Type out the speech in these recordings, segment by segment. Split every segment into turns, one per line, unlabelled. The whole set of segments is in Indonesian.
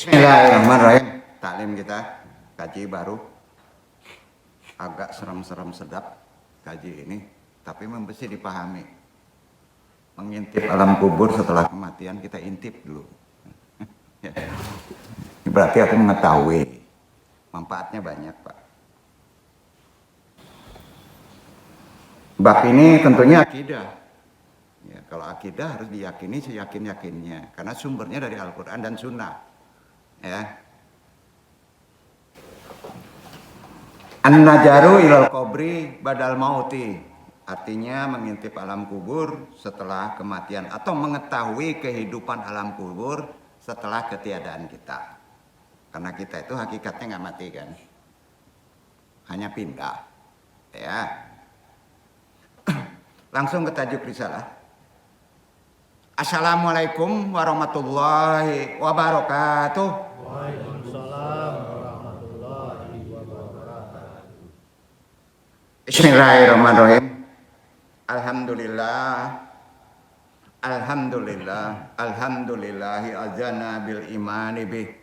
Bismillahirrahmanirrahim. Taklim kita kaji baru. Agak serem-serem sedap kaji ini, tapi mesti dipahami. Mengintip alam kubur setelah kematian kita intip dulu. Berarti aku mengetahui. Manfaatnya banyak, Pak. Bab ini tentunya akidah. Ya, kalau akidah harus diyakini seyakin-yakinnya, karena sumbernya dari Al-Quran dan Sunnah. Ya. An-najaru ilal qabri badal mauti, artinya mengintip alam kubur setelah kematian atau mengetahui kehidupan alam kubur setelah ketiadaan kita. Karena kita itu hakikatnya nggak mati kan, hanya pindah. Ya. Langsung ke tajuk risalah. Assalamualaikum warahmatullahi wabarakatuh.
Waalaikumsalam warahmatullahi wabarakatuh.
Bismillahirrahmanirrahim. Alhamdulillahi azana bil imani bih.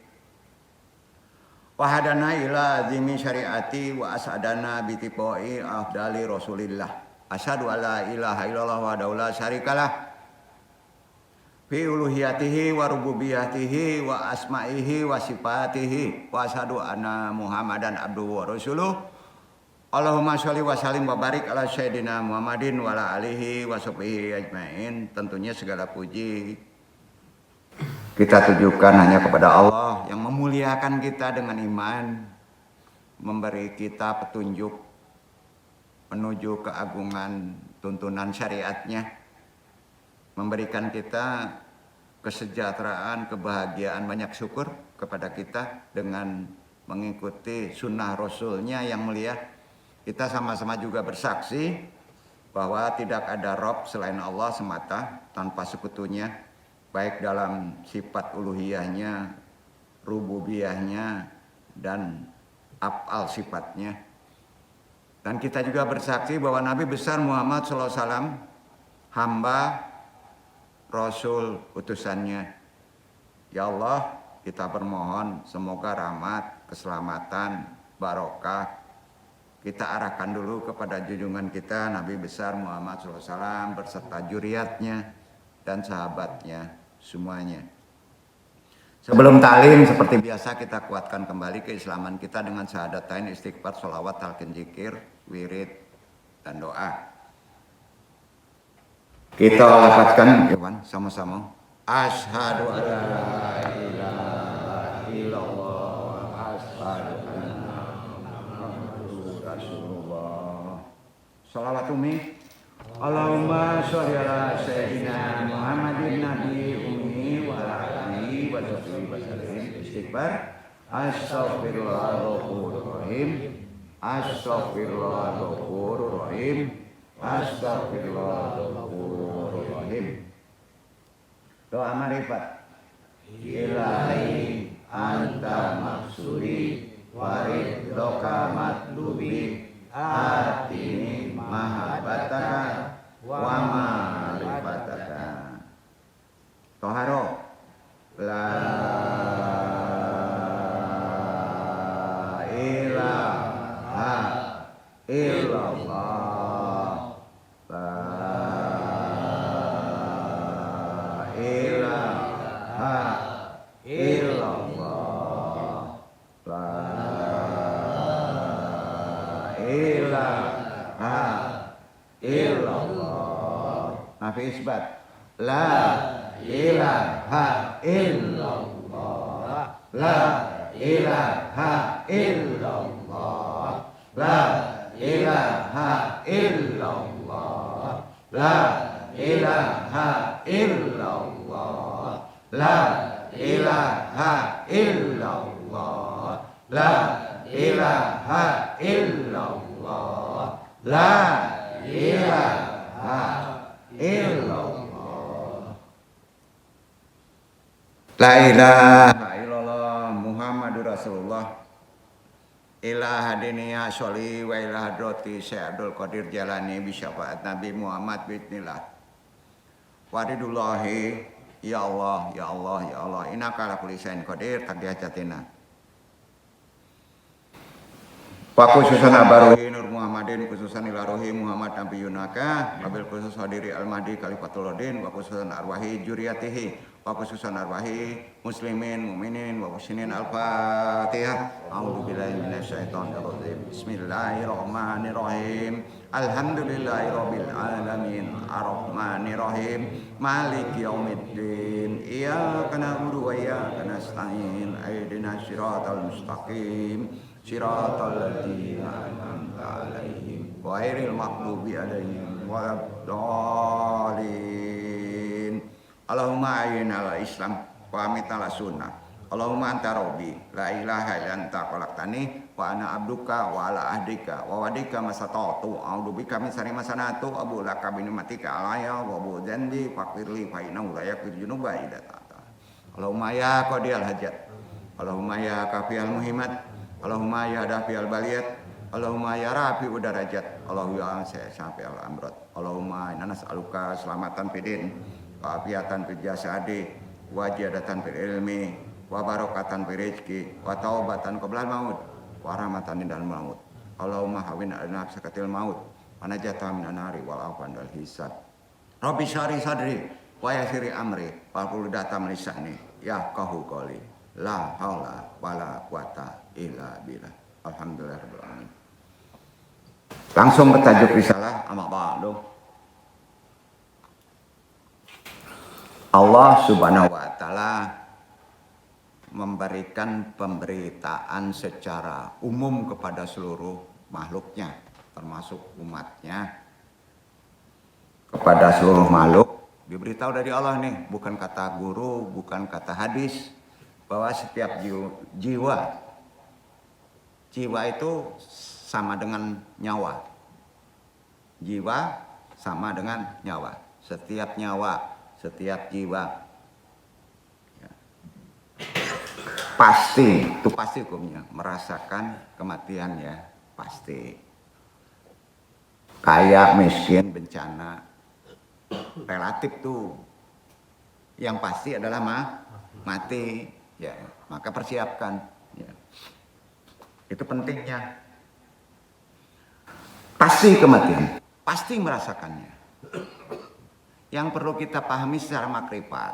Wa hadana ila azimi syariati wa asadana bitipoi afdali rasulillah. Asyhadu alla ilaha illallah wa la syarikalah. Fi uluhiyatihi wa rububiyatihi wa asma'ihi wa sifatihi wa asyhadu anna Muhammadan abduhu wa rasuluh. Allahumma sholli wa sallim wa barik ala sayyidina Muhammadin wa ala alihi wa sahbihi ajmain. Tentunya segala puji kita tujukan hanya kepada Allah yang memuliakan kita dengan iman, memberi kita petunjuk menuju keagungan tuntunan syariatnya, memberikan kita kesejahteraan, kebahagiaan, banyak syukur kepada kita dengan mengikuti sunnah Rasulnya yang mulia. Kita sama-sama juga bersaksi bahwa tidak ada Rob selain Allah semata, tanpa sekutunya, baik dalam sifat uluhiyahnya, rububiyahnya, dan af'al sifatnya. Dan kita juga bersaksi bahwa Nabi besar Muhammad SAW hamba Rasul utusannya. Ya Allah, kita bermohon semoga rahmat, keselamatan, barokah kita arahkan dulu kepada junjungan kita Nabi besar Muhammad SAW berserta juriatnya dan sahabatnya semuanya. Sebelum ta'lim seperti biasa kita kuatkan kembali keislaman kita dengan syahadatain, istighfar, sholawat, talqin zikir, wirid, dan doa. Kita lafazkan Iwan sama-sama. Asyhadu an la ilaha illallah, asyhadu anna Muhammadur Rasulullah. Shalawat umi. Allahumma sholli ala sayyidina Muhammadin nabi ummi wa ala alihi wa sahbihi wasallam. Istighfar. Astaghfirullahaladzim. Astaghfirullahaladzim. Astaghfirullahaladzim. Doa marifat. Ilahi anta maksudi waridhoka matlubi atini mahabbataka wa ma'rifataka. Toharo. La ilaha illallah. La ilaha illallah. La ilaha illallah. Nafi isbat. La ilaha illallah. La ilaha illallah. La ilaha illallah. La ilaha illallah. La ilaha illallah. La ilaha illallah. La ilaha illallah. La ilaha illallah Muhammadur Rasulullah. Ila hadiniya sholli wa ila hadrati Syekh Abdul Qadir Jalani bi syafaat Nabi Muhammad bismillah. Waridullahi Ya Allah, ya Allah, ya Allah, innaka ala kulli syai'in qadir, taqdi hajatina. Wa khususan abaruhi Nur Muhammadin, khususan ilaruhi Muhammad Nabi Yunaka, wabil khusus hadiri al-mahdi kalifatul din, wa khususan arwahi juriyatihi, wa khususan arwahi muslimin, muminin, wa muslimin al-fatihah. A'udzu billahi minasyaitonir rajim. Bismillahirrahmanirrahim. Alhamdulillahirabbil alamin, arrahmanirrahim, maliki yaumiddin. Iyyaka na'budu wa iyyaka nasta'in. Ihdinas siratal mustaqim. Siratal ladzina an'amta 'alaihim ghairil maghdubi 'alaihim waladdallin. Allahumma ayyina ala Islam wa amitna ala sunnah. Allahumma anta rabbi la ilaha illa anta khalaqtani wa ana abduka wa ala ahdika wa wadika masata'tu a'udzu bika min syarri ma sana'tu abu laka bi ni'matika alayya wa bu dzanbi faqirli fa innahu la yaghfiru dzunuba illa anta. Allahumma ya qadiyal hajat, Allahumma ya kafiyal muhimmat, Allahumma ya dafi'al baliyat, Allahumma ya rafi'u darajat, Allahumma ya syafi'al amrat, Allahumma inna nas'aluka selamatan fidin, wa afiatan fil jasadi, wa jadatan fil ilmi, wa barakatan fil rizqi, wa taubatan qabla maut, wa rahmatan indal maut. Allahumma hawin alna sakatil maut, wa najatan minan nari wal afwan wal hisab. Rabbi syari sadri, wa yassiri amri, wa qul datam lisani, yafqahu qawli. La haula wala quwata illa billah. Alhamdulillahirabbil alamin. Langsung ke tajuk risalah amma ba'du. Allah Subhanahu wa taala memberikan pemberitaan secara umum kepada seluruh makhluknya, termasuk umatnya. Kepada seluruh makhluk diberitahu dari Allah nih, bukan kata guru, bukan kata hadis, bahwa setiap jiwa itu sama dengan nyawa. Jiwa sama dengan nyawa. Setiap nyawa, setiap jiwa ya, pasti, itu pasti hukumnya, merasakan kematian ya, pasti. Kaya, miskin, bencana, relatif tuh. Yang pasti adalah mati. Ya, maka persiapkan. Ya. Itu pentingnya. Pasti kematian, pasti merasakannya. Yang perlu kita pahami secara makrifat,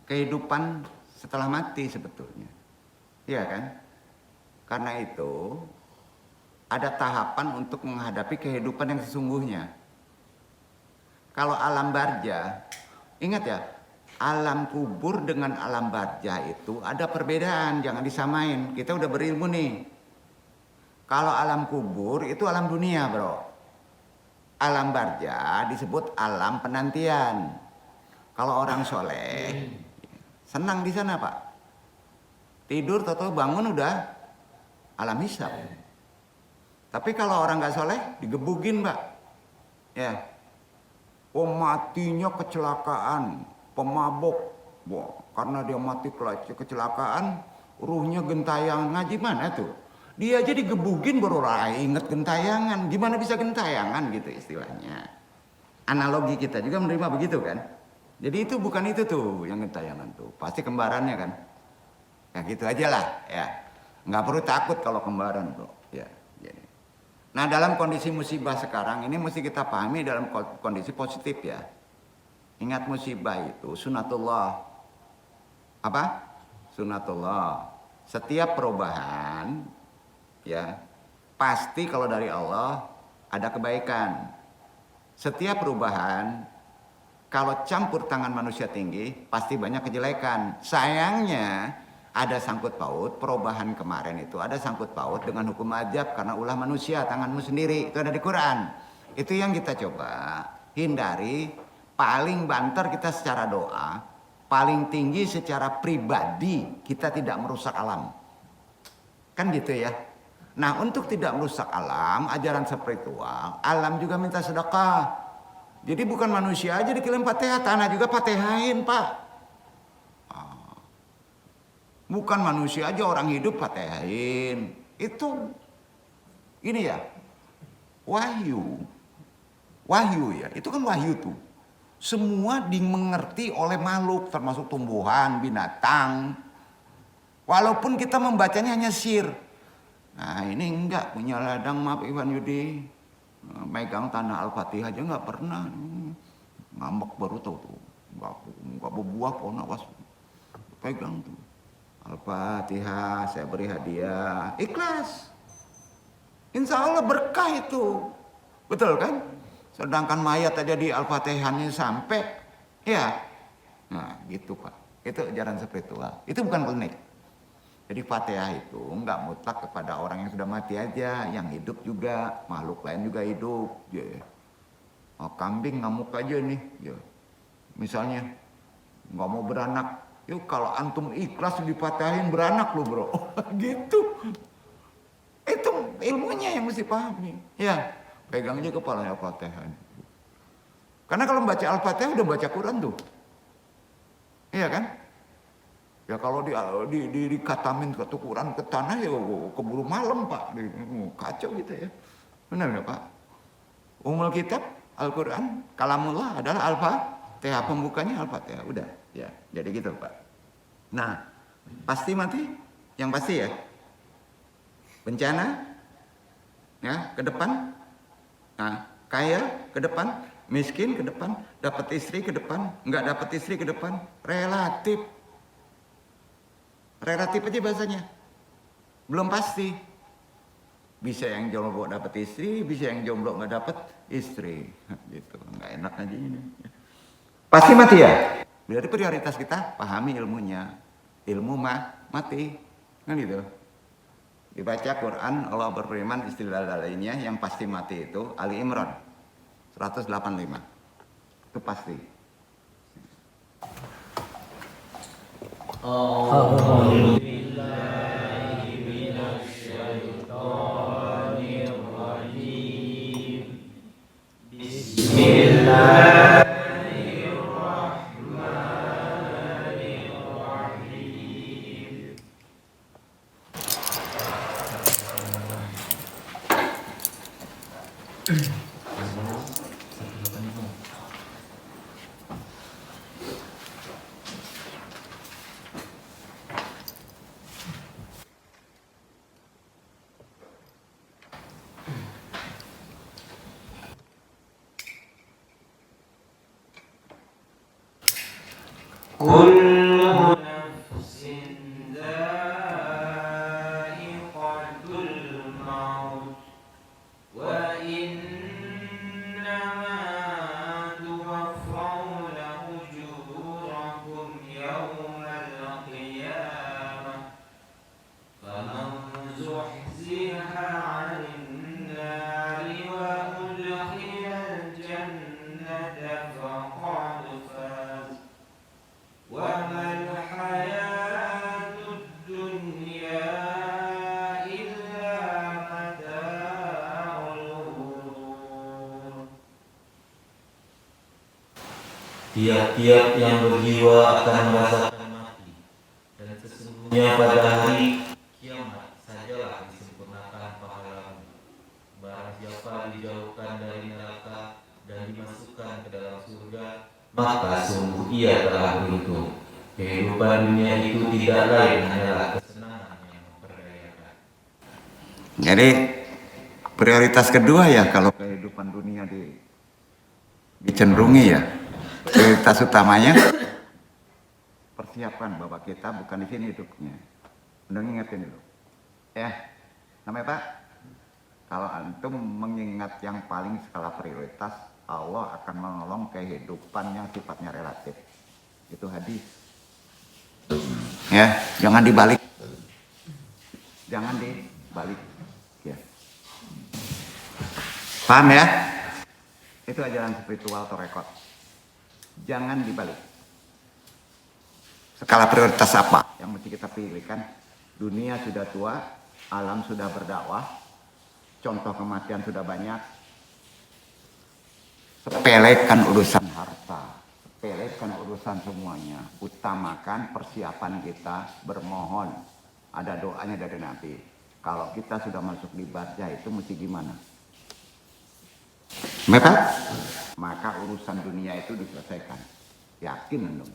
kehidupan setelah mati sebetulnya. Iya kan? Karena itu ada tahapan untuk menghadapi kehidupan yang sesungguhnya. Kalau alam barza, ingat ya, alam kubur dengan alam barzah itu ada perbedaan, jangan disamain. Kita udah berilmu nih. Kalau alam kubur itu alam dunia, bro. Alam barzah disebut alam penantian. Kalau orang soleh, senang di sana, Pak. Tidur atau bangun udah alam hisab. Tapi kalau orang nggak soleh, digebukin, Pak. Ya. Oh, matinya kecelakaan. Pemabok, karena dia mati kecelakaan, ruhnya gentayangan, gimana tuh? Dia aja digebugin baru inget gentayangan, gimana bisa gentayangan gitu istilahnya. Analogi kita juga menerima begitu kan? Jadi itu bukan itu tuh yang gentayangan tuh, pasti kembarannya kan? Ya gitu aja lah ya, nggak perlu takut kalau kembaran bro. Ya, jadi. Nah dalam kondisi musibah sekarang ini mesti kita pahami dalam kondisi positif ya. Ingat musibah itu sunatullah. Apa? Sunatullah. Setiap perubahan ya pasti kalau dari Allah ada kebaikan. Setiap perubahan kalau campur tangan manusia tinggi pasti banyak kejelekan. Sayangnya ada sangkut paut perubahan kemarin itu ada sangkut paut dengan hukum adab karena ulah manusia tanganmu sendiri itu ada di Quran. Itu yang kita coba hindari. Paling banter kita secara doa, paling tinggi secara pribadi kita tidak merusak alam. Kan gitu ya. Nah untuk tidak merusak alam, ajaran spiritual, alam juga minta sedekah. Jadi bukan manusia aja dikirim Fatihah, tanah juga Fatihahin Pak. Bukan manusia aja, orang hidup Fatihahin. Itu ini ya, wahyu ya, itu kan wahyu tuh. Semua dimengerti oleh makhluk, termasuk tumbuhan, binatang. Walaupun kita membacanya hanya sir. Nah ini enggak punya ladang, maaf Iwan Yudi. Megang tanah Al-Fatihah aja enggak pernah. Ngambek baru tahu tuh. Enggak berbuah pohon awas. Pegang tuh. Al-Fatihah saya beri hadiah. Ikhlas. Insya Allah berkah itu. Betul kan? Sedangkan mayat aja di Al-Fatihahnya sampai, ya, nah gitu Pak. Itu ajaran spiritual. Itu bukan klinik. Jadi Fatihah itu nggak mutlak kepada orang yang sudah mati aja, yang hidup juga, makhluk lain juga hidup. Ya. Oh, kambing ngamuk aja nih, ya. Misalnya nggak mau beranak, yuk kalau antum ikhlas dipatahin beranak lo bro, gitu. Itu ilmunya yang mesti pahami, ya. Pegang aja kepalanya Al-Fatihah. Karena kalau membaca Al-Fatihah udah baca Quran tuh. Iya kan? Ya kalau dikatamin ke Quran ke tanah ya keburu malam Pak. Kacau gitu ya. Benar nggak Pak? Ummul Kitab Al-Quran, kalamullah adalah Al-Fatihah. Pembukanya Al-Fatihah. Udah. Ya, jadi gitu Pak. Nah, pasti mati? Yang pasti ya. Bencana? Ya, ke depan? Nah, kaya ke depan, miskin ke depan, dapat istri ke depan, nggak dapat istri ke depan, relatif. Relatif aja bahasanya. Belum pasti. Bisa yang jomblo dapat istri, bisa yang jomblo nggak dapat istri. Gitu, nggak enak aja ini. Pasti mati ya? Berarti prioritas kita pahami ilmunya. Ilmu mati. Kan gitu. Dibaca Quran, Allah berfirman istilah lainnya yang pasti mati itu Ali Imran 185. Itu pasti.
Bismillah. كل نفس ذائقة الموت وإنما توفون أجوركم يوم القيامة فمن زحزح عن النار وأدخل الجنة فقد فاز وما الحياة الدنيا إلا متاع الغرور.
Tiap-tiap yang berjiwa akan merasakan mati, dan sesungguhnya pada hari kiamat sajalah disempurnakan pahala. Barang siapa dijauhkan dari neraka dan dimasukkan ke dalam surga, maka sungguh ia telah beruntung. Kehidupan dunia itu tidak lain hanyalah kesenangan yang memperdayakan.
Jadi prioritas kedua ya kalau kehidupan dunia dicenderungi ya. Prioritas utamanya persiapan bahwa kita bukan di sini hidupnya. Udah ngingetin dulu. Ya, namanya Pak. Kalau antum mengingat yang paling skala prioritas, Allah akan menolong kehidupan yang sifatnya relatif. Itu hadis. Ya, jangan dibalik. Jangan dibalik. Ya. Paham ya? Itu ajaran spiritual atau rekod. Jangan dibalik. Skala prioritas apa yang mesti kita pilihkan? Dunia sudah tua, alam sudah berdakwah, contoh kematian sudah banyak. Sepelekan urusan harta, sepelekan urusan semuanya. Utamakan persiapan kita bermohon. Ada doanya dari Nabi. Kalau kita sudah masuk di barzah itu mesti gimana? Bapak? maka urusan dunia itu diselesaikan. Yakin dong.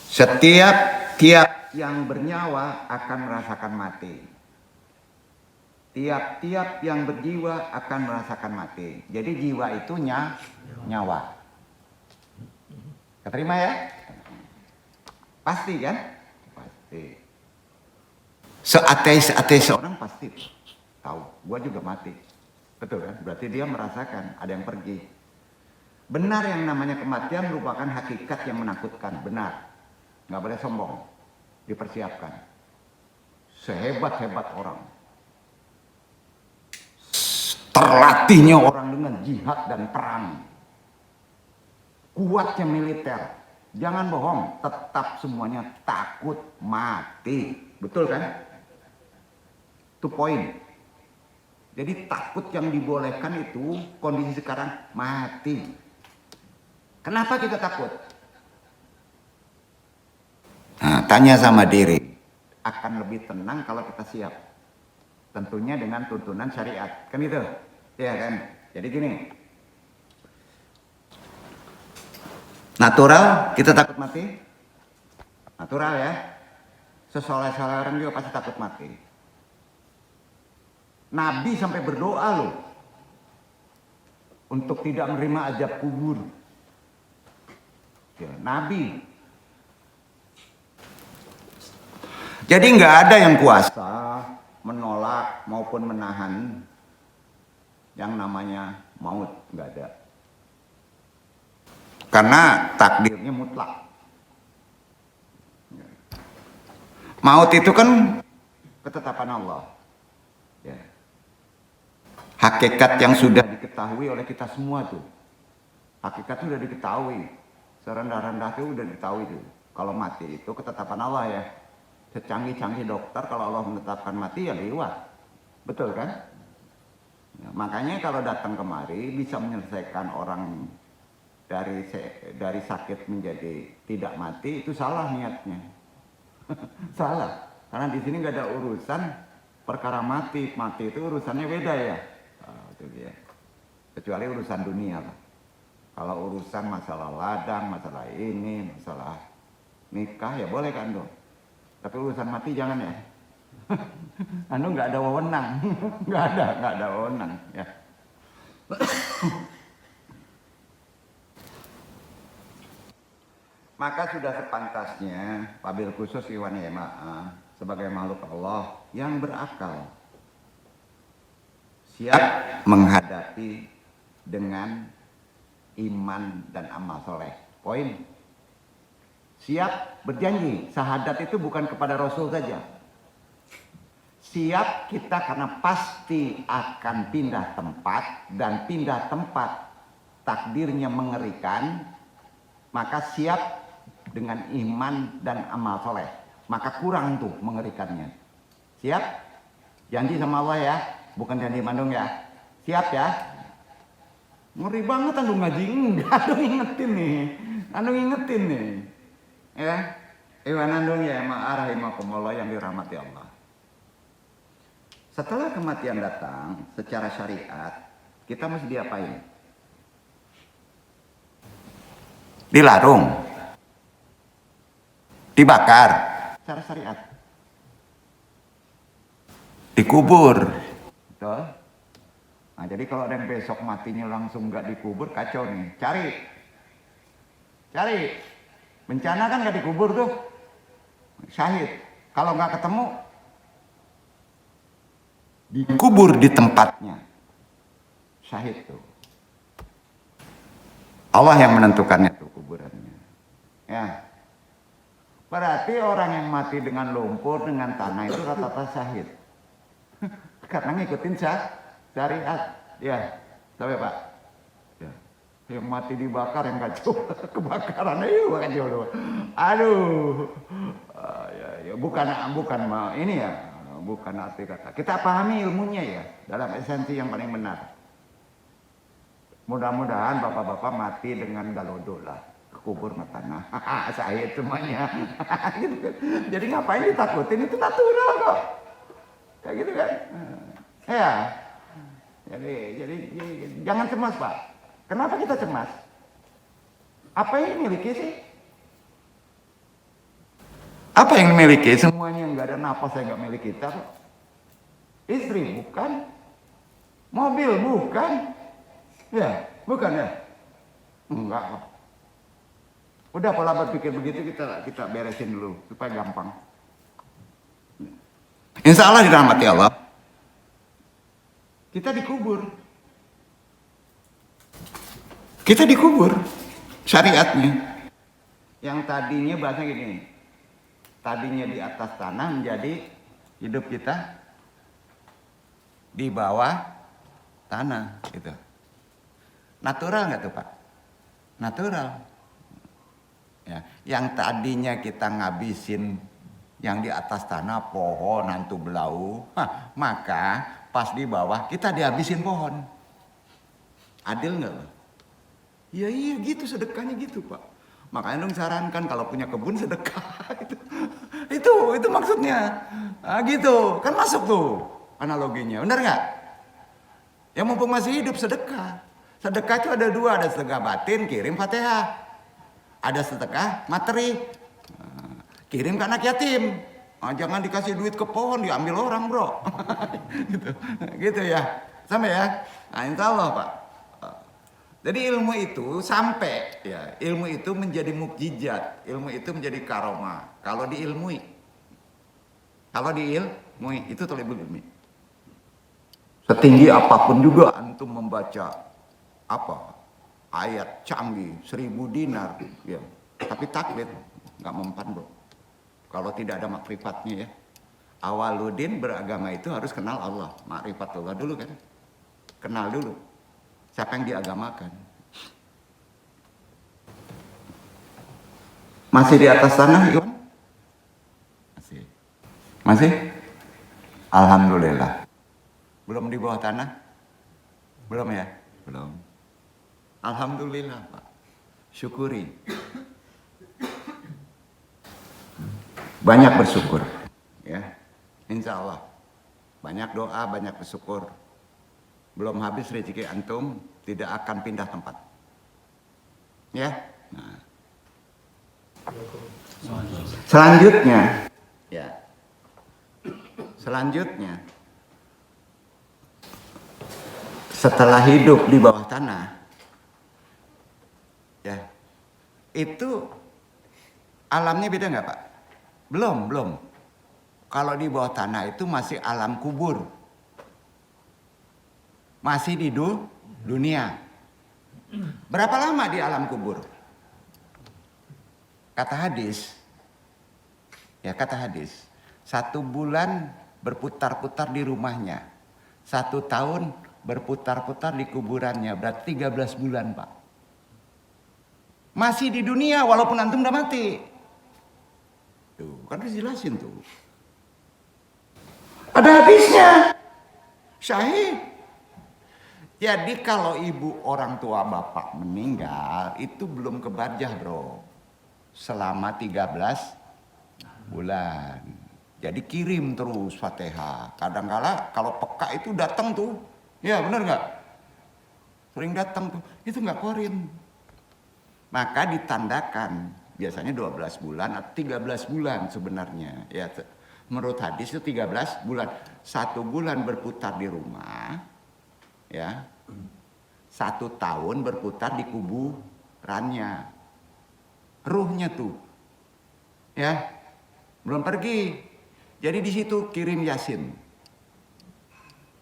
Setiap yang bernyawa akan merasakan mati. Tiap-tiap yang berjiwa akan merasakan mati. Jadi jiwa itu nyawa. Keterima ya? Pasti kan? Pasti. Seateis orang pasti tahu. Gua juga mati. Betul kan? Berarti dia merasakan ada yang pergi. Benar, yang namanya kematian merupakan hakikat yang menakutkan. Benar. Nggak boleh sombong. Dipersiapkan. Sehebat-hebat orang. Terlatihnya orang dengan jihad dan perang. Kuatnya militer. Jangan bohong, tetap semuanya takut mati. Betul kan? Itu poin. Jadi takut yang dibolehkan itu kondisi sekarang mati. Kenapa kita takut? Nah, tanya sama diri. Akan lebih tenang kalau kita siap. Tentunya dengan tuntunan syariat. Kan gitu? Ya kan? Jadi gini. Natural, kita takut mati. Natural ya. Sesoleh-soleh orang juga pasti takut mati. Nabi sampai berdoa loh. Untuk tidak menerima azab kubur. Ya, Nabi. Jadi nggak ada yang kuasa menolak maupun menahan yang namanya maut. Nggak ada. Karena takdirnya mutlak. Maut itu kan ketetapan Allah. Ya. Hakikat yang sudah diketahui oleh kita semua tuh. Hakikat sudah diketahui. Serendah-rendah itu sudah diketahui tuh. Kalau mati itu ketetapan Allah ya. Secanggih-canggih dokter kalau Allah menetapkan mati ya lewat. Betul kan? Ya, makanya kalau datang kemari bisa menyelesaikan orang dari sakit menjadi tidak mati, itu salah niatnya. Salah. Karena di sini nggak ada urusan perkara mati. Mati itu urusannya beda ya. Itu dia. Kecuali urusan dunia lah. Kalau urusan masalah ladang, masalah ini, masalah nikah ya boleh kan dong. Tapi urusan mati jangan ya. Anu nggak ada wewenang. nggak ada wewenang ya. Maka sudah sepantasnya wabil khusus iwan yama'a sebagai makhluk Allah yang berakal siap menghadapi dengan iman dan amal soleh. Poin. Siap berjanji. Syahadat itu bukan kepada Rasul saja. Siap kita karena pasti akan pindah tempat, dan pindah tempat takdirnya mengerikan. Maka siap dengan iman dan amal soleh. Maka kurang tuh mengerikannya. Siap? Janji sama Allah ya. Bukan janji Bandung ya. Siap ya? Ngeri banget anu ngaji. Enggak, anu ingetin nih. Anu ingetin nih. Ya. Iwan andung ya ma'arahimakumullah yang dirahmati Allah. Setelah kematian datang secara syariat, kita mesti diapain? Dilarung. Dibakar secara syariat, dikubur. Betul? Nah, jadi kalau ada yang besok matinya langsung nggak dikubur, kacau nih. Cari. Bencana kan nggak dikubur tuh, syahid. Kalau nggak ketemu, dikubur di tempatnya, syahid tuh. Allah yang menentukannya tuh kuburannya. Ya. Berarti orang yang mati dengan lumpur, dengan tanah itu rata-rata syahid. Karena ngikutin syariat. Ya, sampai Pak. Ya. Yang mati dibakar, yang kacau kebakaran ayo kacau. Aduh. Ya, bukan ini ya, bukan arti kata. Kita pahami ilmunya ya, dalam esensi yang paling benar. Mudah-mudahan bapak-bapak mati dengan galodo lah. Kubur tanah, saya semuanya. Gitu. Jadi ngapain ditakutin, itu natural kok. Kayak gitu kan? Ya. Jadi jangan cemas, Pak. Kenapa kita cemas? Apa yang dimiliki sih? Apa yang dimiliki? Semuanya nggak ada napas yang nggak milik kita, Pak. Istri bukan, mobil bukan, ya bukan ya? Enggak, Pak. Udah pola berpikir begitu kita beresin dulu supaya gampang. Insya Allah dirahmati Allah. Kita dikubur. Kita dikubur syariatnya. Yang tadinya bahasa gini. Tadinya di atas tanah menjadi hidup kita di bawah tanah gitu. Natural nggak tuh, Pak? Natural. Ya, yang tadinya kita ngabisin yang di atas tanah pohon hantu belau, maka pas di bawah kita dihabisin pohon. Adil nggak, Pak? Ya iya gitu, sedekahnya gitu, Pak. Makanya dong sarankan kalau punya kebun sedekah. itu maksudnya. Nah, gitu kan masuk tuh analoginya, benar nggak? Ya mumpung masih hidup sedekah. Sedekah itu ada dua, ada sedekah batin, kirim Fatihah. Ada sedekah materi, kirim ke anak yatim. Jangan dikasih duit ke pohon, diambil orang, bro. gitu ya, sampai ya. Nah, insya Allah, Pak. Jadi ilmu itu sampai, ya, ilmu itu menjadi mukjizat, ilmu itu menjadi karomah. Kalau diilmui, itu tolibul ilmi. Setinggi apapun juga antum membaca apa? Ayat canggih 1000 dinar, ya. Tapi taklid nggak mempan, bro. Kalau tidak ada makrifatnya, ya. Awaludin beragama itu harus kenal Allah, makrifatullah dulu kan. Kenal dulu siapa yang diagamakan. Masih di atas tanah, Iwan? Masih? Alhamdulillah. Belum di bawah tanah? Belum ya? Belum. Alhamdulillah, Pak. Syukuri. Banyak bersyukur, ya. Insya Allah. Banyak doa, banyak bersyukur. Belum habis rezeki antum, tidak akan pindah tempat. Ya. Nah. Selanjutnya, ya. Selanjutnya, setelah hidup di bawah tanah, ya, itu alamnya beda nggak, Pak? Belum. Kalau di bawah tanah itu masih alam kubur, masih di dunia. Berapa lama di alam kubur? Kata hadis, 1 bulan berputar-putar di rumahnya, 1 tahun berputar-putar di kuburannya, berarti 13 bulan, Pak. Masih di dunia walaupun antum udah mati. Tuh, kan harus jelasin tuh. Ada hadisnya. Syahid. Jadi kalau ibu, orang tua, bapak meninggal, itu belum kebarjah, bro. Selama 13 bulan. Jadi kirim terus Fatihah. Kadang-kala kalau peka itu datang tuh. Ya benar nggak? Sering datang tuh. Itu nggak korin. Maka ditandakan. Biasanya 12 bulan atau 13 bulan sebenarnya. Ya, menurut hadis itu 13 bulan. 1 bulan berputar di rumah. Ya. 1 tahun berputar di kuburannya. Ruhnya tuh. Ya. Belum pergi. Jadi di situ kirim Yasin.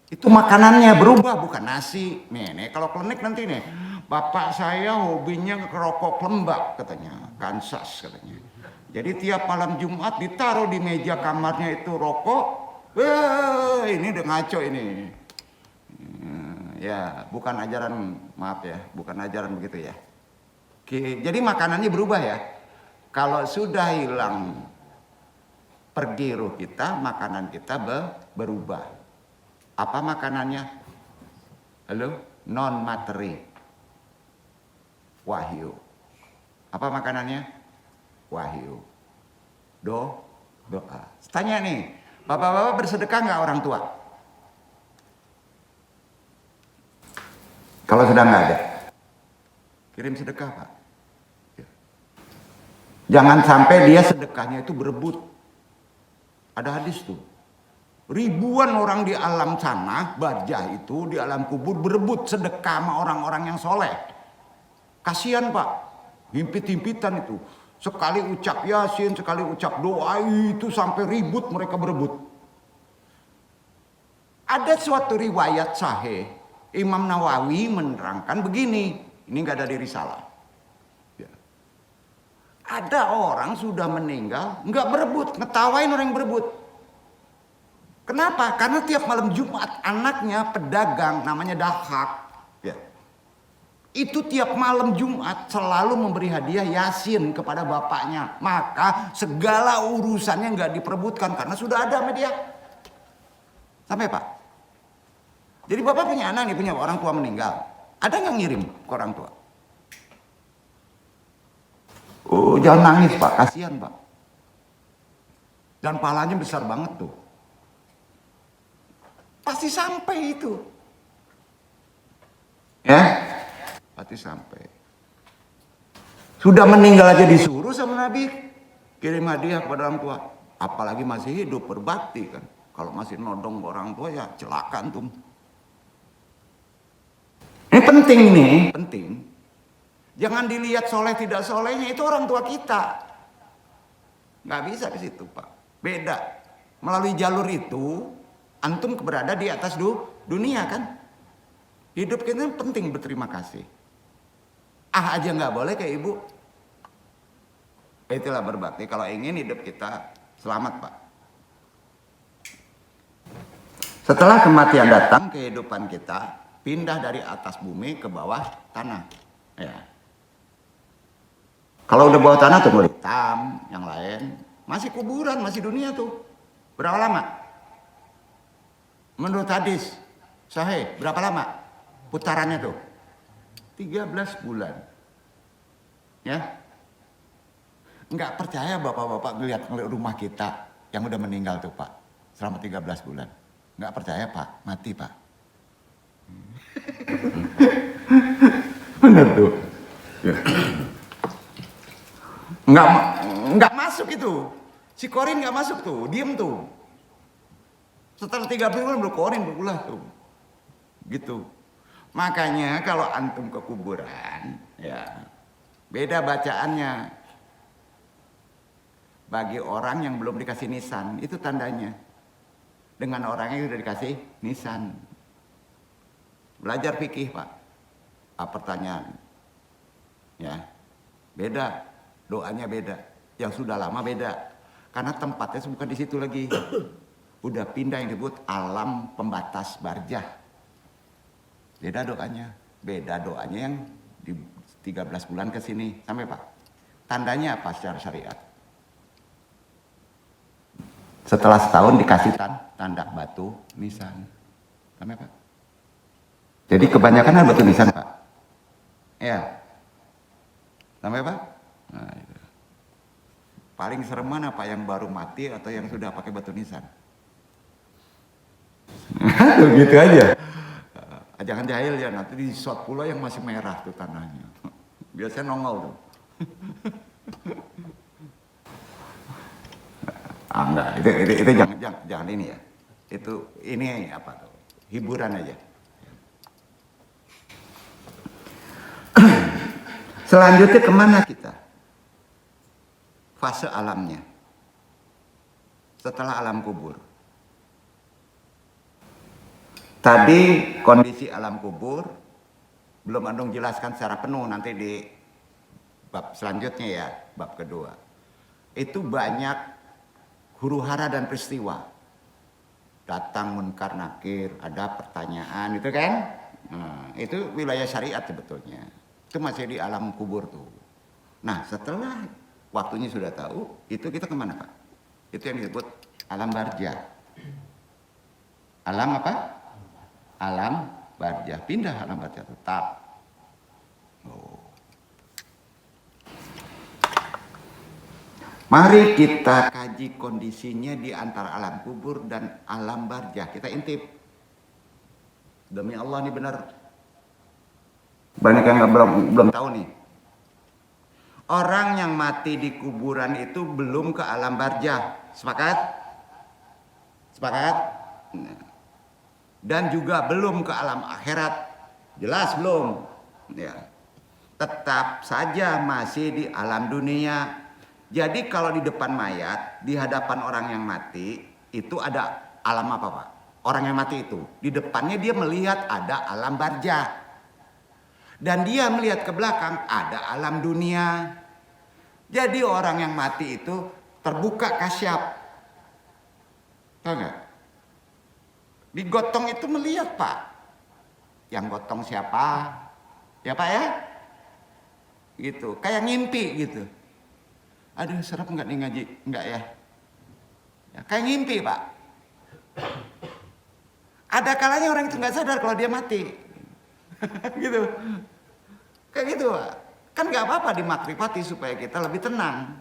Itu makanannya berubah, bukan nasi. Nih kalau klinik nanti nih. Bapak saya hobinya ngerokok lembab katanya, kansas katanya. Jadi tiap malam Jumat ditaruh di meja kamarnya itu rokok. Ini udah ngaco ini. Ya, bukan ajaran, maaf ya, bukan ajaran begitu ya. Oke, jadi makanannya berubah ya. Kalau sudah hilang pergi ruh kita, makanan kita berubah. Apa makanannya? Halo? Non materi. Wahyu. Apa makanannya? Wahyu. Doa. Tanya nih, Bapak-bapak bersedekah nggak orang tua? Kalau sudah nggak ada, kirim sedekah Pak. Jangan sampai dia sedekahnya itu berebut. Ada hadis tuh. Ribuan orang di alam sana, barjah itu, di alam kubur berebut sedekah sama orang-orang yang soleh. Kasihan Pak, himpit-himpitan itu. Sekali ucap yasin, sekali ucap doa itu sampai ribut mereka berebut. Ada suatu riwayat sahih, Imam Nawawi menerangkan begini. Ini nggak ada di risalah. Ya. Ada orang sudah meninggal, nggak berebut, ngetawain orang yang berebut. Kenapa? Karena tiap malam Jumat anaknya pedagang namanya Dahak. Ya. Itu tiap malam Jumat selalu memberi hadiah yasin kepada bapaknya. Maka segala urusannya nggak diperebutkan karena sudah ada media. Sampai Pak. Jadi bapak punya anak nih, punya orang tua meninggal. Ada nggak ngirim ke orang tua? Oh jangan nangis Pak, kasihan Pak. Dan pahalanya besar banget tuh. Pasti sampai itu. Ya, pasti sampai. Sudah meninggal aja disuruh sama Nabi kirim hadiah kepada orang tua. Apalagi masih hidup berbakti kan. Kalau masih nodong ke orang tua ya celaka antum. Ini penting nih, penting. Jangan dilihat soleh tidak solehnya, itu orang tua kita. Nggak bisa ke situ Pak. Beda. Melalui jalur itu, antum berada di atas dunia kan. Hidup kita penting berterima kasih. Ah aja nggak boleh kayak ibu. Itulah berbakti kalau ingin hidup kita selamat Pak. Setelah kematian datang, kehidupan kita pindah dari atas bumi ke bawah tanah. Ya. Kalau udah bawah tanah tuh hitam, yang lain masih kuburan, masih dunia tuh. Berapa lama? Menurut hadis sahih, berapa lama putarannya tuh? 13 bulan. Ya. Enggak percaya bapak-bapak ngeliat rumah kita yang udah meninggal tuh Pak selama 13 bulan. Enggak percaya Pak, mati Pak. Benar tuh. Ya. Enggak masuk itu. Si Korin enggak masuk tuh, diem tuh. Setelah 3 bulan baru Korin berulah tuh. Gitu. Makanya kalau antum ke kuburan, ya beda bacaannya. Bagi orang yang belum dikasih nisan, itu tandanya. Dengan orang yang sudah dikasih nisan. Belajar fikih Pak. Pertanyaan. Ya. Beda. Doanya beda. Yang sudah lama beda. Karena tempatnya bukan di situ lagi. Udah pindah yang disebut alam pembatas barjah. Beda doanya. Beda doanya yang di 13 bulan ke sini. Sampai Pak. Tandanya apa secara syariat? Setelah setahun dikasih tanda batu nisan. Sampai Pak. Jadi kebanyakan ada batu nisan Pak. Ya. Sampai Pak. Nah, itu. Paling serem mana Pak, yang baru mati atau yang sudah pakai batu nisan? Gitu aja. Jangan jahil ya, nanti di shot pula yang masih merah tuh tanahnya. Biasanya nongol tuh. Enggak, itu jangan ini ya. Ini apa tuh? Hiburan aja. Selanjutnya kemana kita? Fase alamnya. Setelah alam kubur. Tadi kondisi alam kubur belum Andong jelaskan secara penuh, nanti di bab selanjutnya ya, bab kedua. Itu banyak huru hara dan peristiwa. Datang munkar nakir, ada pertanyaan, itu kan? Nah, itu wilayah syariat sebetulnya. Itu masih di alam kubur tuh. Nah, setelah waktunya sudah tahu, itu kita kemana Pak? Itu yang disebut alam barjah. Alam apa? Alam barjah. Pindah alam barjah tetap. Oh. Mari kita kaji kondisinya di antara alam kubur dan alam barzah. Kita intip. Demi Allah nih benar. Banyak yang belum tahu nih. Orang yang mati di kuburan itu belum ke alam barzah. Sepakat? Sepakat? Dan juga belum ke alam akhirat. Jelas belum? Ya. Tetap saja masih di alam dunia. Jadi kalau di depan mayat, di hadapan orang yang mati, itu ada alam apa Pak? Orang yang mati itu, di depannya dia melihat ada alam barzah. Dan dia melihat ke belakang ada alam dunia. Jadi orang yang mati itu terbuka kasyaf. Tahu nggak? Digotong itu melihat Pak. Yang gotong siapa? Ya Pak ya? Gitu, kayak ngimpi gitu. Aduh serap nggak nih ngaji? Nggak ya? Ya kayak ngimpi Pak. Ada kalanya orang itu nggak sadar kalau dia mati. Gitu. Kayak gitu Pak. Kan nggak apa-apa dimakrifati supaya kita lebih tenang.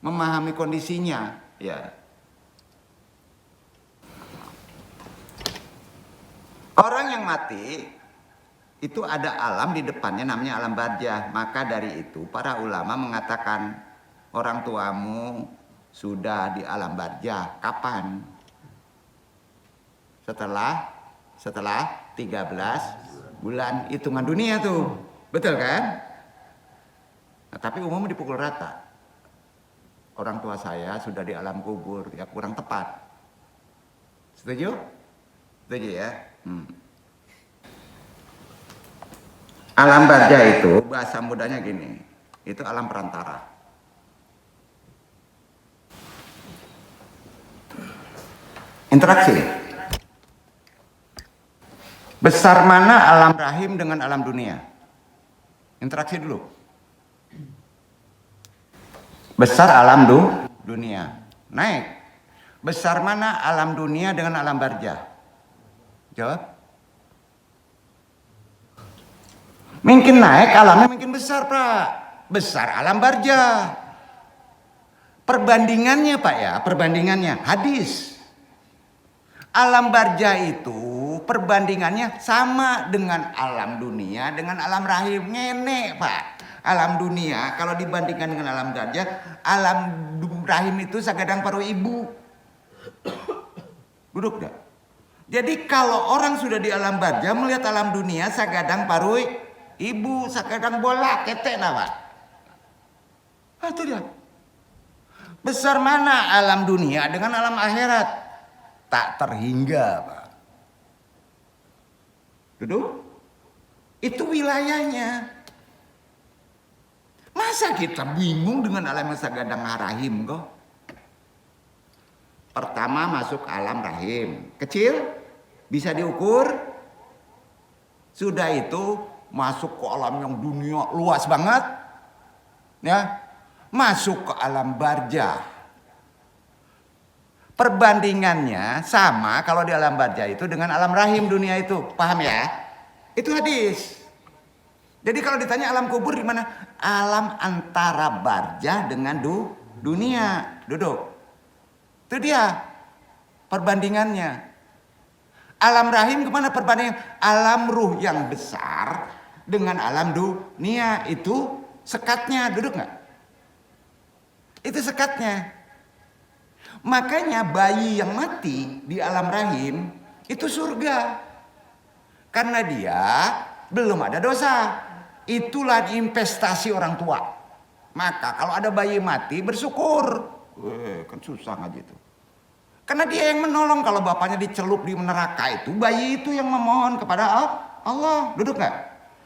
Memahami kondisinya. Ya. Orang yang mati itu ada alam di depannya namanya alam barzah. Maka dari itu para ulama mengatakan orang tuamu sudah di alam barzah. Kapan? Setelah 13 bulan hitungan dunia tuh. Betul kan? Nah, tapi umum dipukul rata. Orang tua saya sudah di alam kubur. Ya kurang tepat. Setuju? Setuju ya? Alam barzah itu bahasa mudanya gini, itu alam perantara. Interaksi. Besar mana alam rahim dengan alam dunia? Interaksi dulu. Besar alam dunia. Naik. Besar mana alam dunia dengan alam barzah? Jawab. Mungkin naik alamnya mungkin besar Pak. Besar alam barzah. Perbandingannya Pak ya, perbandingannya hadis. Alam barzah itu perbandingannya sama dengan alam dunia dengan alam rahim. Ngenek Pak. Alam dunia kalau dibandingkan dengan alam barzah, alam rahim itu sagadang paruh ibu. Duduk dah. Jadi kalau orang sudah di alam barzah melihat alam dunia sagadang paruh ibu, sakadang bola ketek nama. Itu dia. Besar mana alam dunia dengan alam akhirat? Tak terhingga Pak. Duduk. Itu wilayahnya. Masa kita bingung dengan alam sagadang rahim kok? Pertama masuk alam rahim. Kecil, bisa diukur. Sudah itu masuk ke alam yang dunia luas banget, ya, masuk ke alam barzah. Perbandingannya sama kalau di alam barzah itu dengan alam rahim dunia itu, paham ya? Itu hadis. Jadi kalau ditanya alam kubur di mana? Alam antara barzah dengan dunia. Duduk. Itu dia perbandingannya. Alam rahim kemana perbandingan? Alam ruh yang besar dengan alam dunia itu sekatnya, duduk nggak? Itu sekatnya. Makanya bayi yang mati di alam rahim itu surga. Karena dia belum ada dosa. Itulah investasi orang tua. Maka kalau ada bayi mati bersyukur. Kan susah ngaji itu. Karena dia yang menolong. Kalau bapaknya dicelup di neraka itu, bayi itu yang memohon kepada Allah. Duduk nggak?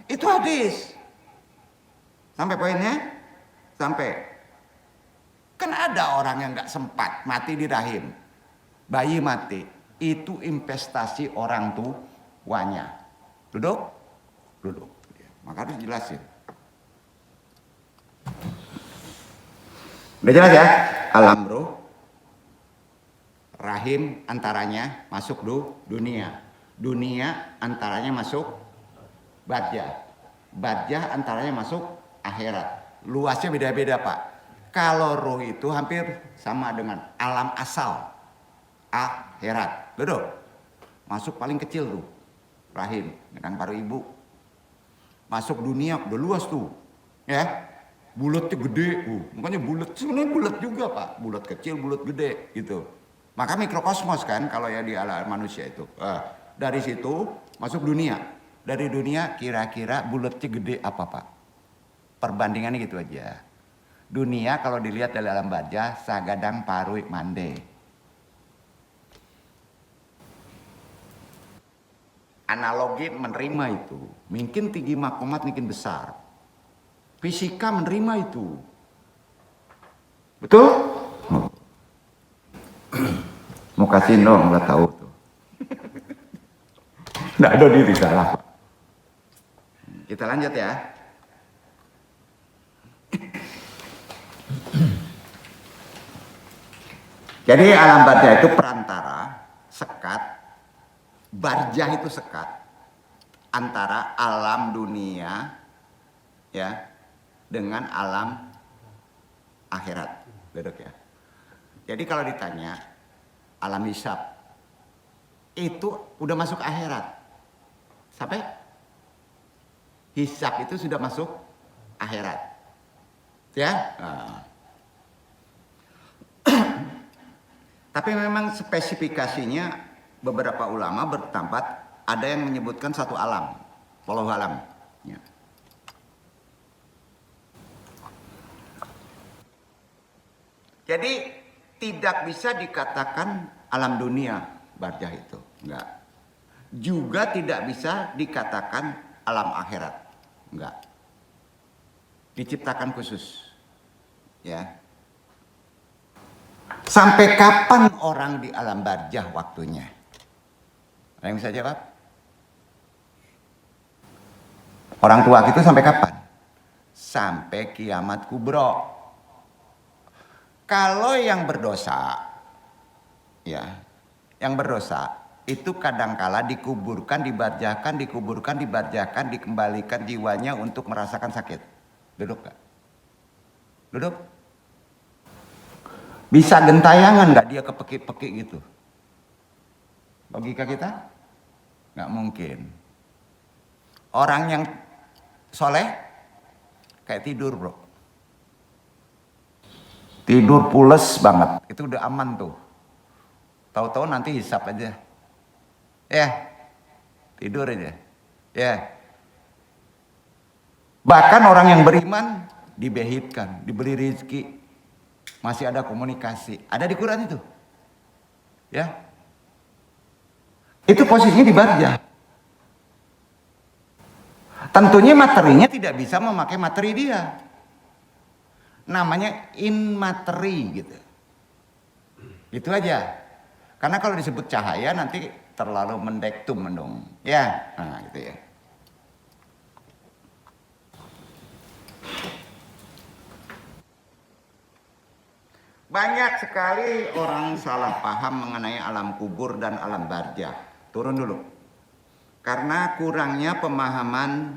Itu hadis. Sampai poinnya? Sampai. Kan ada orang yang nggak sempat mati di rahim. Bayi mati. Itu investasi orang tuanya. Duduk? Duduk. Maka harus jelasin. Udah jelas ya? Alam roh, rahim antaranya masuk dunia. Dunia antaranya masuk barzah. Barzah antaranya masuk akhirat. Luasnya beda-beda Pak. Kalau roh itu hampir sama dengan alam asal, akhirat. Betul? Masuk paling kecil tuh, rahim, dengan paru ibu. Masuk dunia udah luas tuh, ya. Bulatnya gede, makanya bulat. Sebenarnya bulat juga Pak, bulat kecil, bulat gede, gitu. Maka mikrokosmos kan kalau ya di alam manusia itu. Dari situ masuk dunia. Dari dunia kira-kira bulatnya gede apa Pak? Perbandingannya gitu aja. Dunia kalau dilihat dari alam baja sagadang parui mande. Analogi menerima itu. Mungkin tinggi makomat mungkin besar. Fisika menerima itu. Betul? Mau kasih dong, nggak tahu tuh. Nggak ada diri salah. Kita lanjut ya. Jadi alam barjah itu perantara, sekat, barjah itu sekat antara alam dunia ya dengan alam akhirat. Duduk ya. Jadi kalau ditanya alam hisab itu udah masuk akhirat. Sampai hisab itu sudah masuk akhirat. Ya. Tapi memang spesifikasinya beberapa ulama bertempat ada yang menyebutkan satu alam, wallahu alam. Ya. Jadi tidak bisa dikatakan alam dunia barjah itu, enggak. Juga tidak bisa dikatakan alam akhirat, enggak. Diciptakan khusus, ya. Sampai kapan orang di alam barjah waktunya? Ada yang bisa jawab? Orang tua itu sampai kapan? Sampai kiamat kubro. Kalau yang berdosa, ya, yang berdosa itu kadangkala dikuburkan, dibarjahkan, dikuburkan, dibarjahkan, dikembalikan jiwanya untuk merasakan sakit. Duduk gak? Duduk. Bisa gentayangan nggak dia kepekik-pekik gitu? Logika kita? Nggak mungkin. Orang yang soleh kayak tidur bro. Tidur pules banget. Itu udah aman tuh. Tahu-tahu nanti hisap aja. Ya, tidur aja. Ya. Bahkan orang yang beriman dibehitkan, diberi rezeki. Masih ada komunikasi. Ada di Quran itu. Ya. Itu posisinya di barjah. Tentunya materinya tidak bisa memakai materi dia. Namanya in materi gitu. Itu aja. Karena kalau disebut cahaya nanti terlalu mendektum dong. Ya, nah gitu ya. Banyak sekali orang salah paham mengenai alam kubur dan alam barjah. Turun dulu. Karena kurangnya pemahaman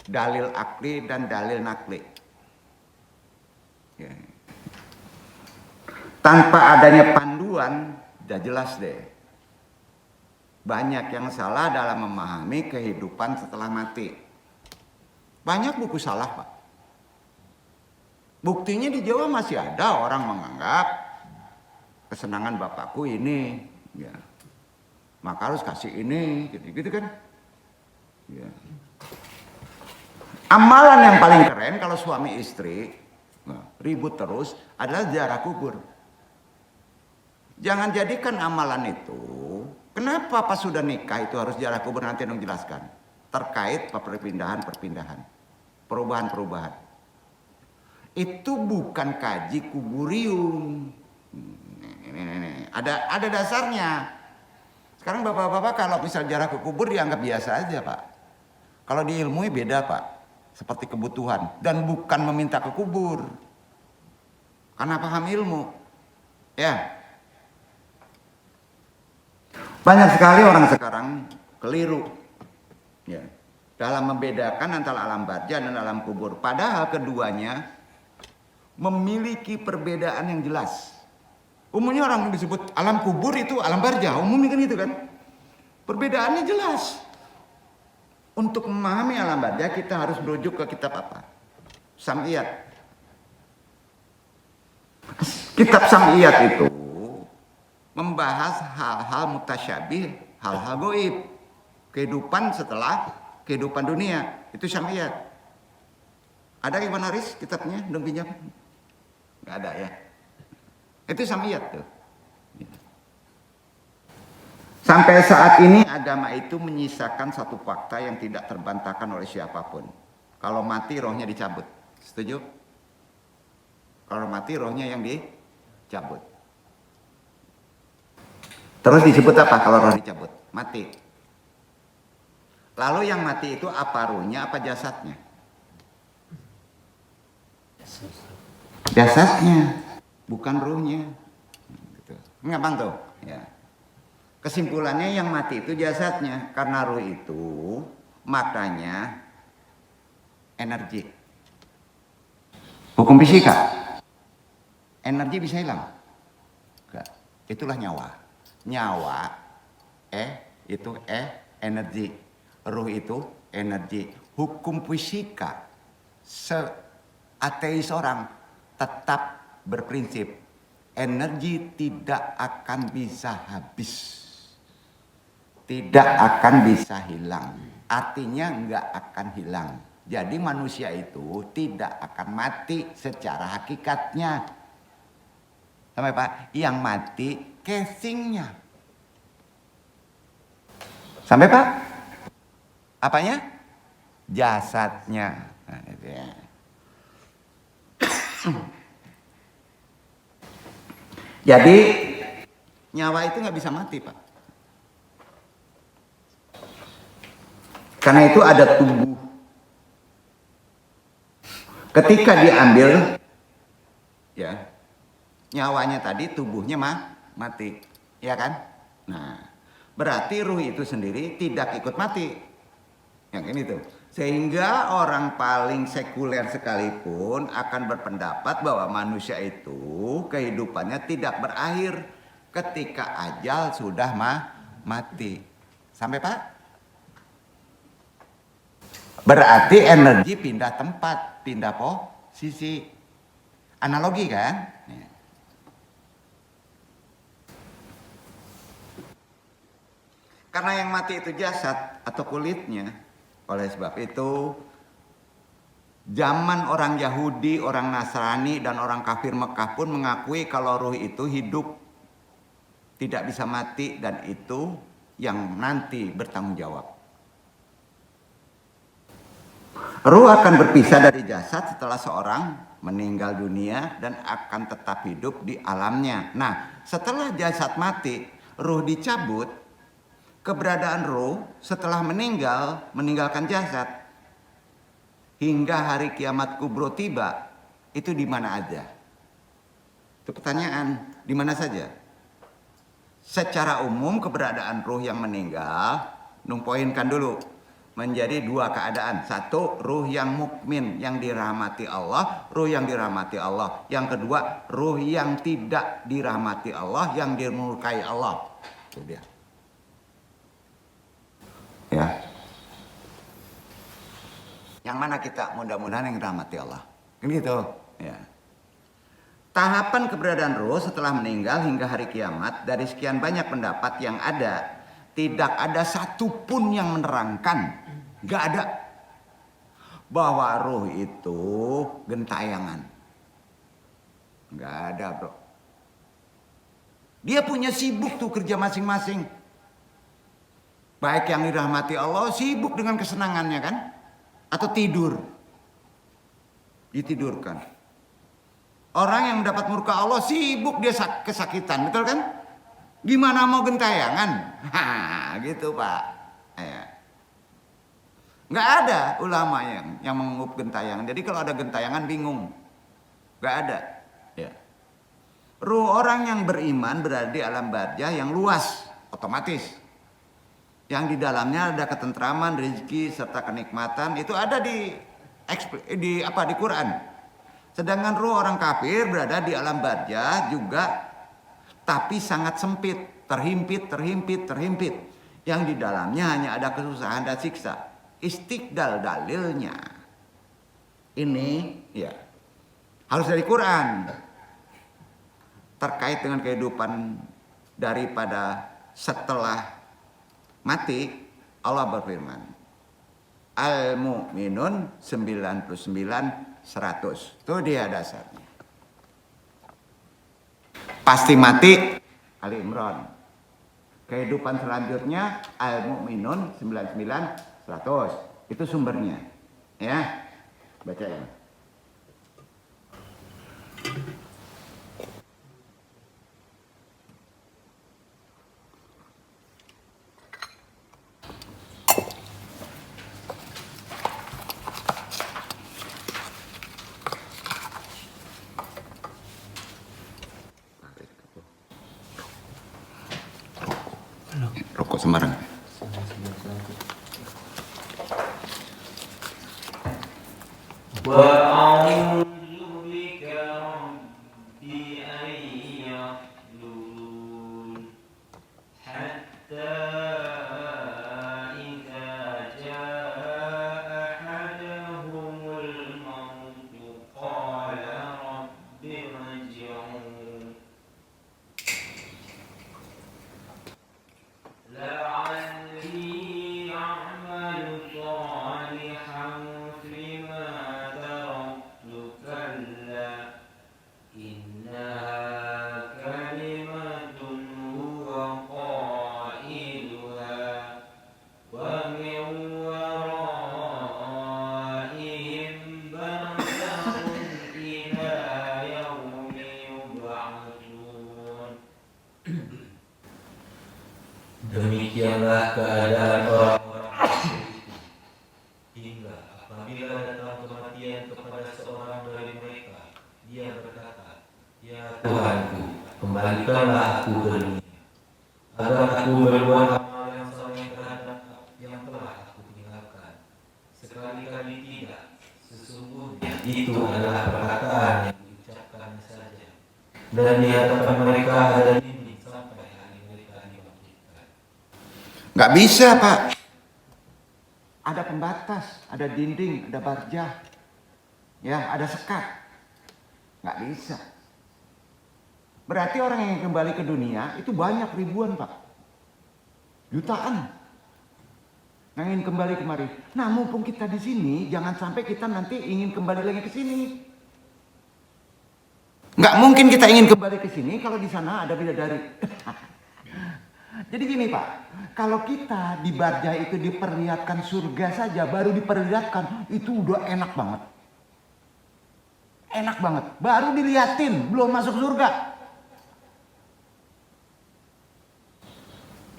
dalil akli dan dalil nakli. Ya. Tanpa adanya panduan, udah jelas deh. Banyak yang salah dalam memahami kehidupan setelah mati. Banyak buku salah, Pak. Buktinya di Jawa masih ada orang menganggap kesenangan bapakku ini, ya, maka harus kasih ini, gitu kan? Ya. Amalan yang paling keren kalau suami istri ribut terus adalah ziarah kubur. Jangan jadikan amalan itu. Kenapa pas sudah nikah itu harus ziarah kubur, nanti dong jelaskan. Terkait perpindahan-perpindahan, perubahan-perubahan. Itu bukan kaji kuburium. Ada dasarnya. Sekarang bapak-bapak kalau misal ziarah ke kubur dianggap biasa aja Pak. Kalau diilmui beda Pak. Seperti kebutuhan. Dan bukan meminta ke kubur. Karena paham ilmu. Ya. Banyak sekali orang sekarang keliru. Ya. Dalam membedakan antara alam barjah dan alam kubur. Padahal keduanya memiliki perbedaan yang jelas. Umumnya orang disebut alam kubur itu alam barzah, umumnya kan itu kan. Perbedaannya jelas. Untuk memahami alam barzah kita harus merujuk ke kitab apa? Sam'iyat. Kitab Sam'iyat itu membahas hal-hal mutasyabih, hal-hal goib, kehidupan setelah kehidupan dunia. Itu Sam'iyat. Ada Ibn Haris kitabnya? Belum pinjam? Nggak ada ya. Itu Sam'iyat tuh. Sampai saat ini agama itu menyisakan satu fakta yang tidak terbantahkan oleh siapapun. Kalau mati rohnya dicabut. Setuju? Kalau mati rohnya yang dicabut. Terus disebut apa kalau roh dicabut? Mati. Lalu yang mati itu apa ruhnya apa jasadnya? Jasadnya, bukan ruhnya. Gitu. Ngapang tuh? Ya. Kesimpulannya yang mati itu jasadnya, karena ruh itu maknanya energi. Hukum fisika, energi bisa hilang. Enggak. Itulah nyawa. Nyawa, itu energi. Ruh itu energi. Hukum fisika, ateis orang tetap berprinsip energi tidak akan bisa habis. Tidak akan bisa hilang. Artinya enggak akan hilang. Jadi manusia itu tidak akan mati secara hakikatnya. Sampai Pak, yang mati casingnya. Sampai Pak? Apanya? Jasadnya. Nah, itu ya. Jadi nyawa itu nggak bisa mati Pak. Karena itu ada tubuh. Ketika diambil, ya nyawanya tadi tubuhnya mati, ya kan? Nah, berarti ruh itu sendiri tidak ikut mati, yang ini tuh. Sehingga orang paling sekuler sekalipun akan berpendapat bahwa manusia itu kehidupannya tidak berakhir ketika ajal sudah mati. Sampai Pak? Berarti energi pindah tempat, pindah posisi. Analogi kan? Karena yang mati itu jasad atau kulitnya. Oleh sebab itu, zaman orang Yahudi, orang Nasrani, dan orang kafir Mekah pun mengakui kalau ruh itu hidup. Tidak bisa mati dan itu yang nanti bertanggung jawab. Ruh akan berpisah dari jasad setelah seorang meninggal dunia dan akan tetap hidup di alamnya. Nah, setelah jasad mati, ruh dicabut, keberadaan ruh setelah meninggalkan jasad hingga hari kiamat kubro tiba, itu di mana aja? Itu pertanyaan, di mana saja? Secara umum keberadaan ruh yang meninggal, poinkan dulu. Menjadi dua keadaan. Satu, ruh yang mukmin, yang dirahmati Allah. Ruh yang dirahmati Allah. Yang kedua, ruh yang tidak dirahmati Allah, yang dimurkai Allah. Itu dia. Ya. Yang mana kita mudah-mudahan yang dirahmati Allah. Kan gitu. Ya. Tahapan keberadaan ruh setelah meninggal hingga hari kiamat, dari sekian banyak pendapat yang ada, tidak ada satupun yang menerangkan, gak ada, bahwa ruh itu gentayangan. Gak ada bro. Dia punya sibuk tuh kerja masing-masing. Baik yang dirahmati Allah sibuk dengan kesenangannya kan, atau tidur, ditidurkan. Orang yang mendapat murka Allah sibuk dia kesakitan, betul kan? Gimana mau gentayangan? Gitu Pak. Ya. Nggak ada ulama yang mengup gentayangan. Jadi kalau ada gentayangan bingung. Nggak ada. Ya. Ruh orang yang beriman berada di alam barzah yang luas, otomatis. Yang di dalamnya ada ketentraman, rezeki serta kenikmatan, itu ada di Quran. Sedangkan ruh orang kafir berada di alam barzah juga, tapi sangat sempit, terhimpit. Yang di dalamnya hanya ada kesusahan dan siksa. Istiqdal dalilnya ini ya harus dari Quran terkait dengan kehidupan daripada setelah mati. Allah berfirman, Al-Mu'minun 99 100. Itu dia dasarnya. Pasti mati Ali Imran. Kehidupan selanjutnya Al-Mu'minun 99 100. Itu sumbernya. Ya. Baca ya. Rokok sembarang.
وأعوذ بك ربي أن يحضرون حتى إذا جاء أحدهم الموت قال رب ارجعون لعلي أعمل صالحا فيما تركت كلا إنها كلمة هو قائلها ومن ورائهم برزخ إلى يوم يبعثون.
Demikianlah keadaan orang-orang kafir itu, hingga apabila datang kematian kepada seorang dari mereka, dia berkata, Ya Tuhanku, kembalikanlah aku ke dunia, agar aku berbuat amal yang saleh terhadap yang telah aku tinggalkan. Sekali-kali tidak, sesungguhnya itu adalah perkataan yang diucapkan saja, dan di hadapan mereka ada dinding sampai hari mereka dibangkitkan.
Nggak bisa, Pak. Ada pembatas, ada dinding, ada barzah. Ya, ada sekat. Nggak bisa. Berarti orang yang kembali ke dunia itu banyak, ribuan, Pak. Jutaan. Yang ingin kembali kemari. Nah, mumpung kita di sini, jangan sampai kita nanti ingin kembali lagi ke sini. Nggak mungkin kita ingin kembali ke sini kalau di sana ada bidadari. Jadi gini, Pak, kalau kita di barzah itu diperlihatkan surga saja, baru diperlihatkan, itu udah enak banget. Enak banget, baru diliatin, belum masuk surga.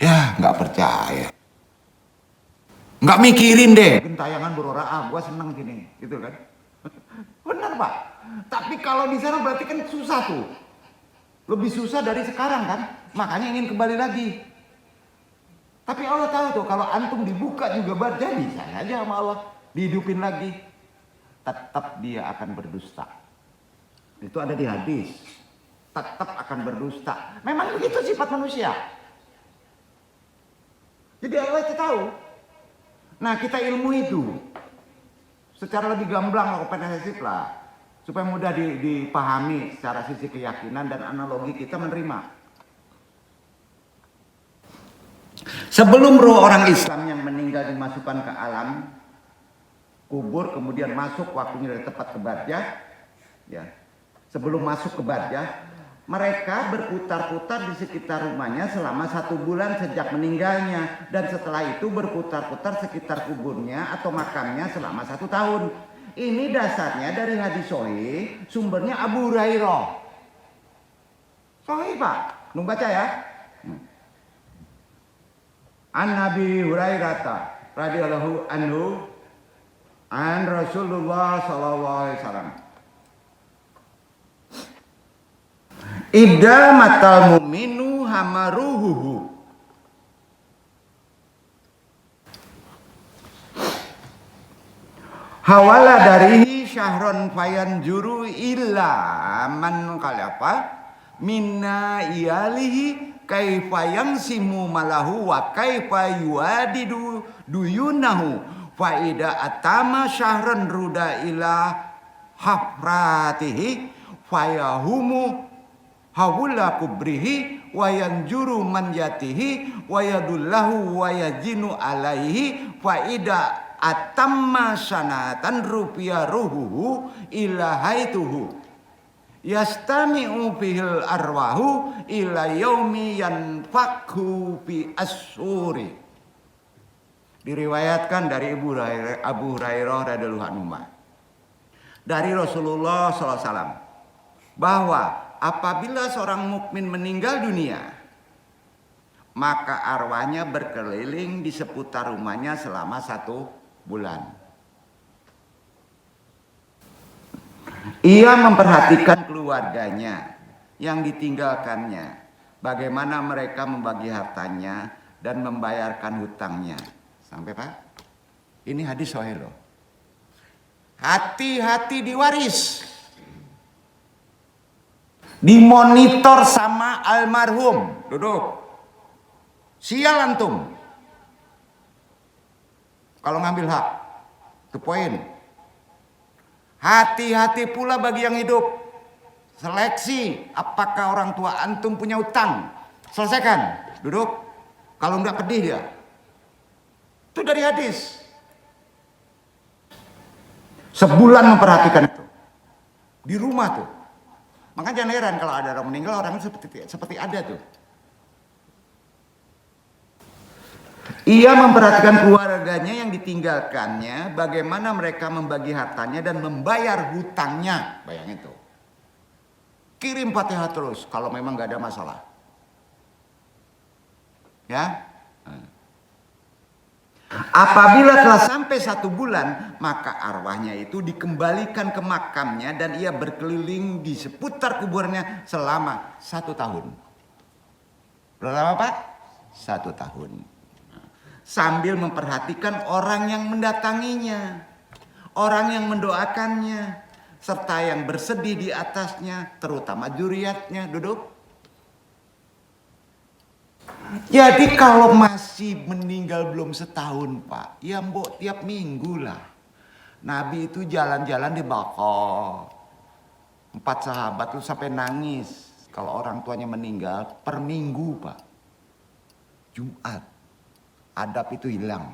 Ya, nggak percaya. Nggak mikirin deh. Gentayangan berora, gua seneng gini, gitu kan. Benar, Pak. Tapi kalau di sana berarti kan susah tuh. Lebih susah dari sekarang kan, makanya ingin kembali lagi. Tapi Allah tahu tuh, kalau antum dibuka juga barzah, bisa aja sama Allah dihidupin lagi. Tetap dia akan berdusta. Itu ada di hadis. Tetap akan berdusta. Memang begitu sifat manusia. Jadi Allah itu tahu. Nah, kita ilmu itu secara lebih gamblang atau komprehensif lah, supaya mudah dipahami secara sisi keyakinan dan analogi kita menerima. Sebelum roh orang Islam yang meninggal dimasukkan ke alam kubur, kemudian masuk waktunya dari tempat ke barzah, ya. Sebelum masuk ke barzah, mereka berputar-putar di sekitar rumahnya selama 1 bulan sejak meninggalnya, dan setelah itu berputar-putar sekitar kuburnya atau makamnya selama 1 tahun. Ini dasarnya dari hadis sahih, sumbernya Abu Hurairah. Sahih, Pak. Lu baca ya. An Nabi Hurairah radhiyallahu anhu an Rasulullah sallallahu alaihi wasallam. Idza matal mu'minu hamaruhu. Hawala darihi syahron fayan juru illa man apa minna iyalihi kaifa yansimu malahu wa kaifa yuadidu duyunahu fa ida atama syahron ruda ila hafratihi fayahumu hawula kubrihi wa yanjuru man yatihi wa yadullahu wa yajinu alaihi fa ida atamma sanatan rupiah ruhuhu ila haituhu yastami'u bihil arwahu ila yaumi yanfakhu bi asuri. Diriwayatkan dari Abu Hurairah radhiyallahu anhu dari Rasulullah SAW bahwa apabila seorang mukmin meninggal dunia, maka arwahnya berkeliling di seputar rumahnya selama 1 bulan. Ia memperhatikan keluarganya yang ditinggalkannya, bagaimana mereka membagi hartanya dan membayarkan hutangnya. Sampai Pak? Ini hadis sahih loh. Hati-hati diwaris. Dimonitor sama almarhum. Duduk. Sial antum. Kalau ngambil hak. Itu poin. Hati-hati pula bagi yang hidup. Seleksi. Apakah orang tua antum punya utang? Selesaikan. Duduk. Kalau enggak pedih dia. Itu dari hadis. Sebulan memperhatikan itu. Di rumah tuh. Makanya jangan heran kalau ada orang meninggal, orang seperti ada tuh. Ia memperhatikan keluarganya yang ditinggalkannya, bagaimana mereka membagi hartanya dan membayar hutangnya. Bayangin tuh. Kirim Fatihah terus kalau memang gak ada masalah. Ya. Apabila telah sampai 1 bulan, maka arwahnya itu dikembalikan ke makamnya dan ia berkeliling di seputar kuburnya selama 1 tahun. Berapa Pak? 1 tahun. Sambil memperhatikan orang yang mendatanginya, orang yang mendoakannya, serta yang bersedih di atasnya, terutama dzurriyyatnya. Duduk. Jadi kalau masih meninggal belum setahun Pak, ya mbok tiap minggu lah. Nabi itu jalan-jalan di Baqah. 4 sahabat tuh sampai nangis kalau orang tuanya meninggal per minggu Pak. Jumat. Adab itu hilang.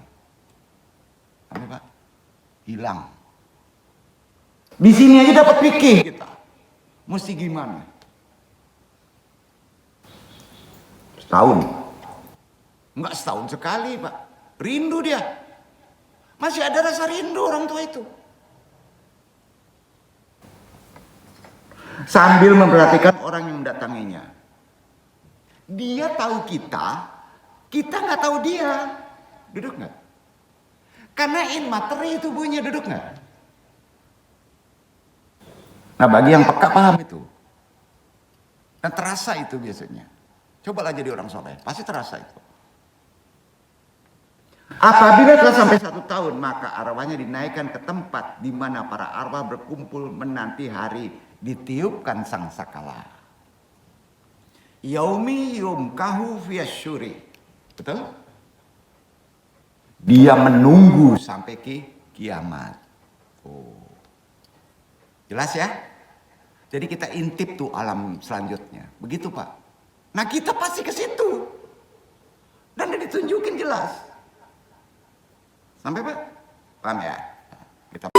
Apa Pak? Hilang. Di sini aja dapat fikih kita. Mesti gimana? Setahun. Enggak setahun sekali Pak. Rindu dia. Masih ada rasa rindu orang tua itu. Sambil memperhatikan orang yang mendatanginya. Dia tahu kita nggak tahu dia. Duduk nggak? Karena in materi tubuhnya, duduk nggak? Nah bagi yang peka paham itu. Dan terasa itu biasanya. Cobalah jadi orang soleh, pasti terasa itu. Apabila telah sampai 1 tahun, maka arwahnya dinaikkan ke tempat di mana para arwah berkumpul menanti hari ditiupkan sangsakala. Yaumi yumkahu fiyasyuri. Betul? Dia menunggu sampai kiamat. Oh. Jelas ya? Jadi kita intip tuh alam selanjutnya. Begitu Pak. Nah kita pasti ke situ. Dan ditunjukin jelas. Sampai Pak? Paham ya? Kita